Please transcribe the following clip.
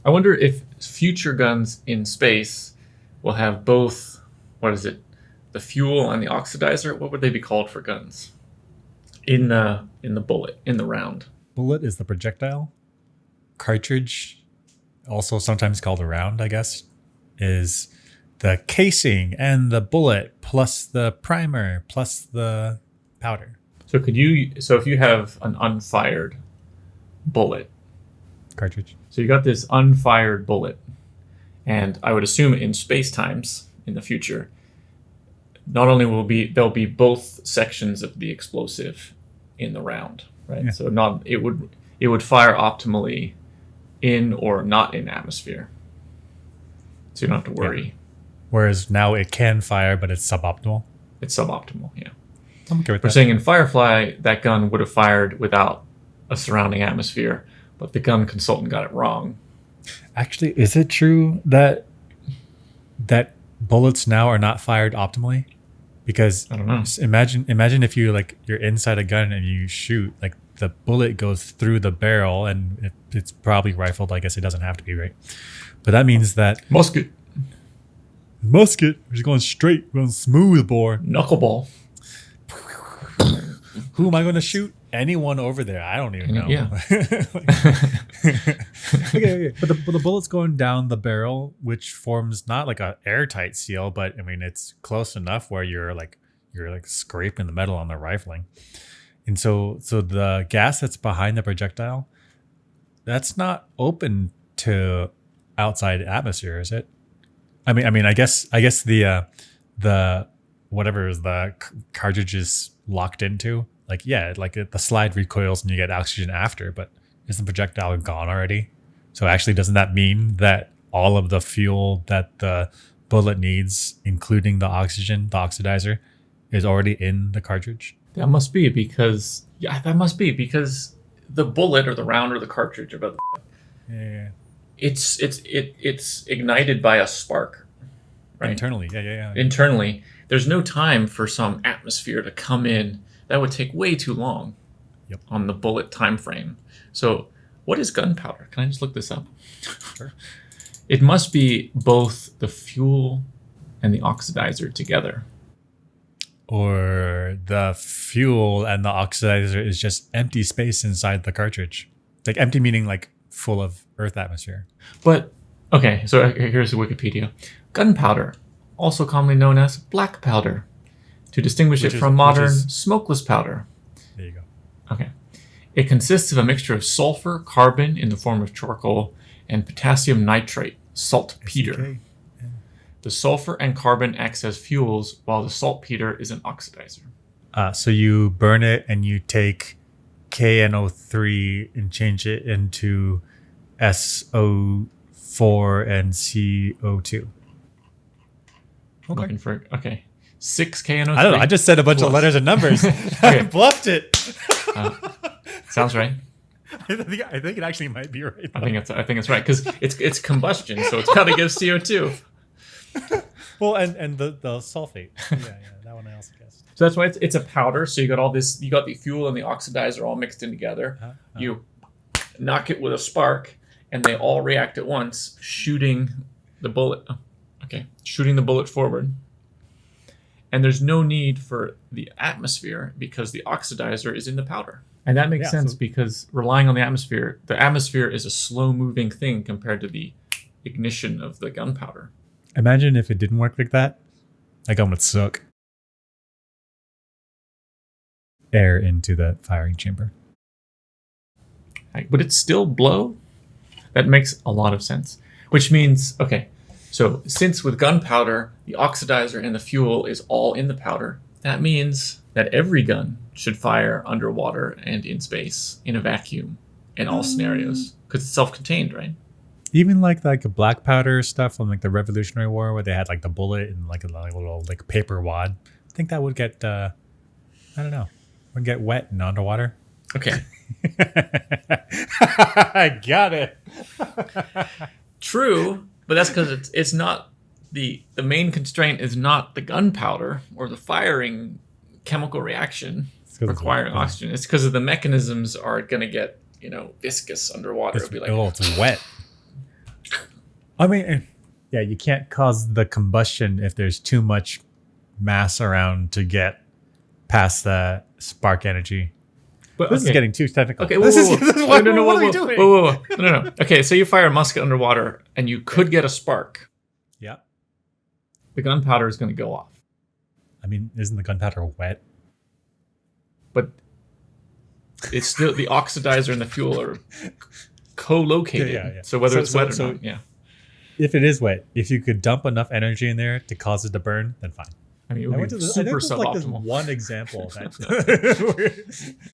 I wonder if future guns in space will have both. What is it? The fuel and the oxidizer. What would they be called for guns in the bullet in the round? Bullet is the projectile. Cartridge, also sometimes called a round, I guess, is the casing and the bullet plus the primer plus the powder. So could you? So if you have an unfired bullet, Cartridge. so you got this unfired bullet, and I would assume in space times in the future, not only there'll be both sections of the explosive in the round, right? Yeah. So not it would fire optimally in or not in atmosphere, so you don't have to worry. Yeah. Whereas now it can fire, but it's suboptimal. It's suboptimal. Yeah. I'm okay with We're that. saying in Firefly that gun would have fired without a surrounding atmosphere, but the gun consultant got it wrong. Actually, is it true that bullets now are not fired optimally? Because I don't know. imagine if you're inside a gun and you shoot, like the bullet goes through the barrel and it's probably rifled. I guess it doesn't have to be, right? But that means that Musket, we're just going straight, going smooth bore. knuckleball. Who am I going to shoot? Anyone over there? I don't even know. Yeah. Okay. But the bullet's going down the barrel, which forms not like a airtight seal, but I mean it's close enough where you're like scraping the metal on the rifling. And so the gas that's behind the projectile, that's not open to outside atmosphere, is it? I mean, I guess the whatever the cartridge is locked into, like the slide recoils and you get oxygen after, but isn't the projectile gone already? So actually, doesn't that mean that all of the fuel that the bullet needs, including the oxygen, the oxidizer, is already in the cartridge? That must be because the bullet or the round or the cartridge or Yeah. it's ignited by a spark, right? Internally, yeah. Internally, there's no time for some atmosphere to come in. That would take way too long. Yep. On the bullet time frame. So, what is gunpowder? Can I just look this up? Sure. It must be both the fuel and the oxidizer together. Or the fuel and the oxidizer is just empty space inside the cartridge. Like empty meaning like full of Earth atmosphere. But, okay, so here's the Wikipedia. Gunpowder, also commonly known as black powder, to distinguish it from modern smokeless powder. There you go. Okay. It consists of a mixture of sulfur, carbon in the form of charcoal, and potassium nitrate, saltpeter. Okay. The sulfur and carbon acts as fuels, while the saltpeter is an oxidizer. So you burn it and you take KNO3 and change it into SO4 and CO2. Looking for 6 KNO3. I don't know. I just said a bunch of letters and numbers. I bluffed it. Sounds right. I think it actually might be right. I think it's right because it's combustion, so it's got to give CO2. Well, and the sulfate. Yeah, that one I also guessed. So that's why it's a powder. So you got the fuel and the oxidizer all mixed in together. You knock it with a spark, and they all react at once, shooting the bullet forward. And there's no need for the atmosphere because the oxidizer is in the powder. And that makes sense because relying on the atmosphere is a slow-moving thing compared to the ignition of the gunpowder. Imagine if it didn't work like that. That gun would suck. Air into the firing chamber. Would it still blow? That makes a lot of sense. Which means, so since with gunpowder, the oxidizer and the fuel is all in the powder, that means that every gun should fire underwater and in space in a vacuum in all scenarios because it's self-contained, right? Even like a black powder stuff from like the Revolutionary War where they had like the bullet and like a little like paper wad. I think that would get I don't know, would get wet and underwater. Okay. I got it. True, but that's because it's not the main constraint is not the gunpowder or the firing chemical reaction requiring oxygen. It's because of the mechanisms are going to get viscous underwater. It'll be like, it's wet. I mean, yeah, you can't cause the combustion if there's too much mass around to get past the spark energy. But This is okay. getting too technical. Okay, This is what no, are we whoa, doing? whoa. No. Okay, so you fire a musket underwater and you could get a spark. Yeah. The gunpowder is going to go off. I mean, isn't the gunpowder wet? But it's still the oxidizer and the fuel are co-located. Yeah. So whether it's wet or so not, yeah. if it is wet, if you could dump enough energy in there to cause it to burn, then fine. I mean, it I would went be to this, I super think this is like this suboptimal. one example that